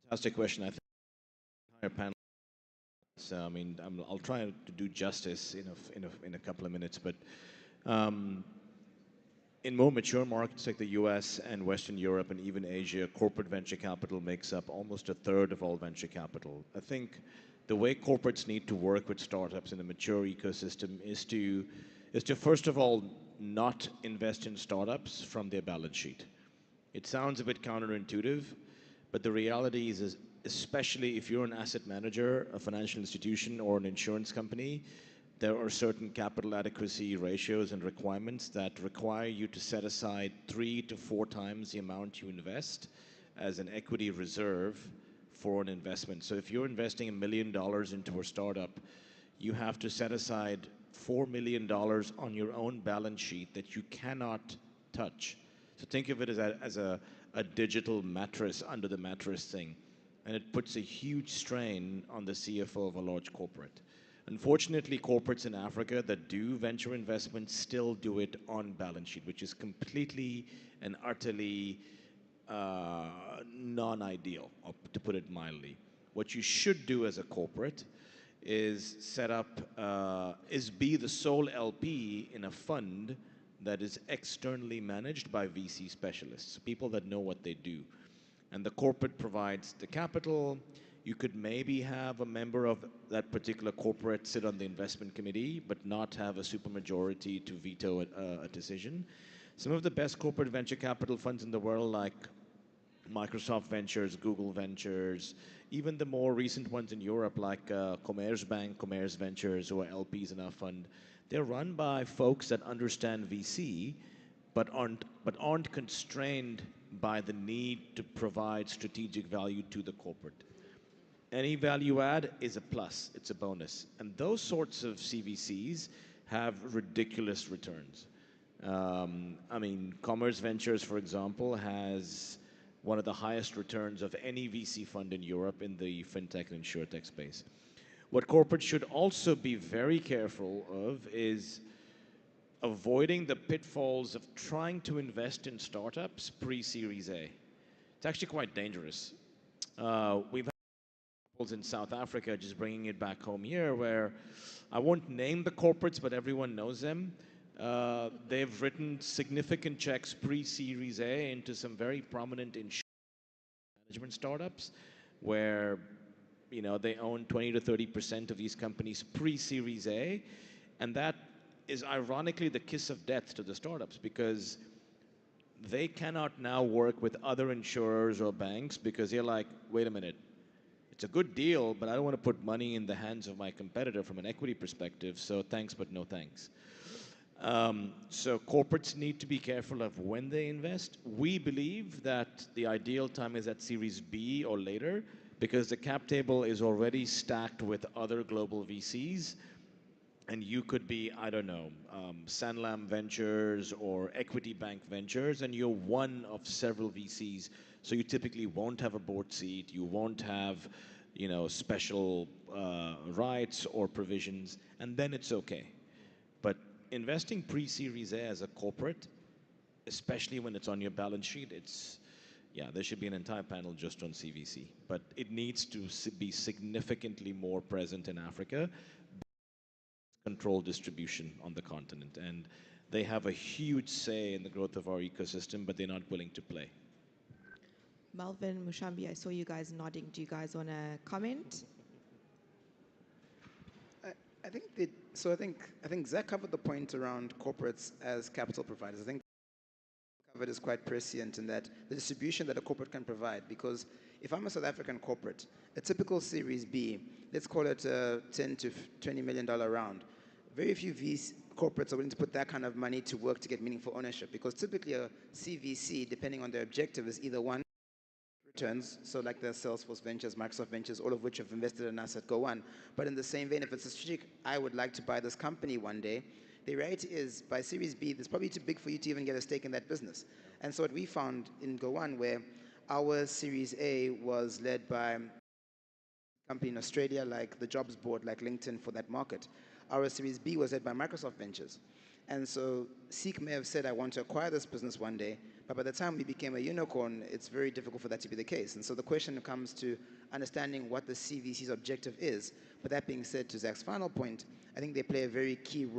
Fantastic question. I think the entire panel. So, I mean, I'll try to do justice in a couple of minutes, but um, in more mature markets like the US and Western Europe and even Asia, corporate venture capital makes up almost a third of all venture capital. I think the way corporates need to work with startups in a mature ecosystem is to first of all not invest in startups from their balance sheet. It sounds a bit counterintuitive, but the reality is especially if you're an asset manager, a financial institution, or an insurance company, there are certain capital adequacy ratios and requirements that require you to set aside 3 to 4 times the amount you invest as an equity reserve for an investment. So if you're investing $1 million into a startup, you have to set aside $4 million on your own balance sheet that you cannot touch. So think of it as a digital mattress under the mattress thing. And it puts a huge strain on the CFO of a large corporate. Unfortunately, corporates in Africa that do venture investments still do it on balance sheet, which is completely and utterly non-ideal, to put it mildly. What you should do as a corporate is be the sole LP in a fund that is externally managed by VC specialists, people that know what they do. And the corporate provides the capital. You could maybe have a member of that particular corporate sit on the investment committee, but not have a supermajority to veto a decision. Some of the best corporate venture capital funds in the world, like Microsoft Ventures, Google Ventures, even the more recent ones in Europe, like Commerzbank, Commerz Ventures, who are LPs in our fund, they're run by folks that understand VC, but aren't constrained by the need to provide strategic value to the corporate. Any value add is a plus, it's a bonus. And those sorts of CVCs have ridiculous returns. I mean, Commerz Ventures, for example, has one of the highest returns of any VC fund in Europe in the fintech and insurtech space. What corporates should also be very careful of is avoiding the pitfalls of trying to invest in startups pre-Series A. It's actually quite dangerous. We've had examples in South Africa, just bringing it back home here, where I won't name the corporates, but everyone knows them. They've written significant checks pre-Series A into some very prominent insurance management startups, where they own 20 to 30% of these companies pre-Series A, and that is ironically the kiss of death to the startups, because they cannot now work with other insurers or banks because they're like, wait a minute, it's a good deal, but I don't want to put money in the hands of my competitor from an equity perspective, so thanks, but no thanks. So corporates need to be careful of when they invest. We believe that the ideal time is at Series B or later, because the cap table is already stacked with other global VCs. And you could be, I don't know, Sanlam Ventures or Equity Bank Ventures, and you're one of several VCs. So you typically won't have a board seat. You won't have, special rights or provisions, and then it's okay. But investing pre-Series A as a corporate, especially when it's on your balance sheet, there should be an entire panel just on CVC. But it needs to be significantly more present in Africa. Control distribution on the continent, and they have a huge say in the growth of our ecosystem, but they're not willing to play. Melvin, Mushambi, I saw you guys nodding. Do you guys want to comment? I think Zach covered the point around corporates as capital providers. I think covered is quite prescient in that the distribution that a corporate can provide, because if I'm a South African corporate, a typical Series B, let's call it a $10 to $20 million round, very few corporates are willing to put that kind of money to work to get meaningful ownership, because typically a CVC, depending on their objective, is either one, returns, so like the Salesforce Ventures, Microsoft Ventures, all of which have invested in us at Go One. But in the same vein, if it's a strategic, I would like to buy this company one day, the reality is, by Series B, it's probably too big for you to even get a stake in that business. And so what we found in Go One, where our Series A was led by a company in Australia, like the jobs board, like LinkedIn for that market. Our Series B was led by Microsoft Ventures. And so Seek may have said, I want to acquire this business one day, but by the time we became a unicorn, it's very difficult for that to be the case. And so the question comes to understanding what the CVC's objective is. But that being said, to Zach's final point, I think they play a very key role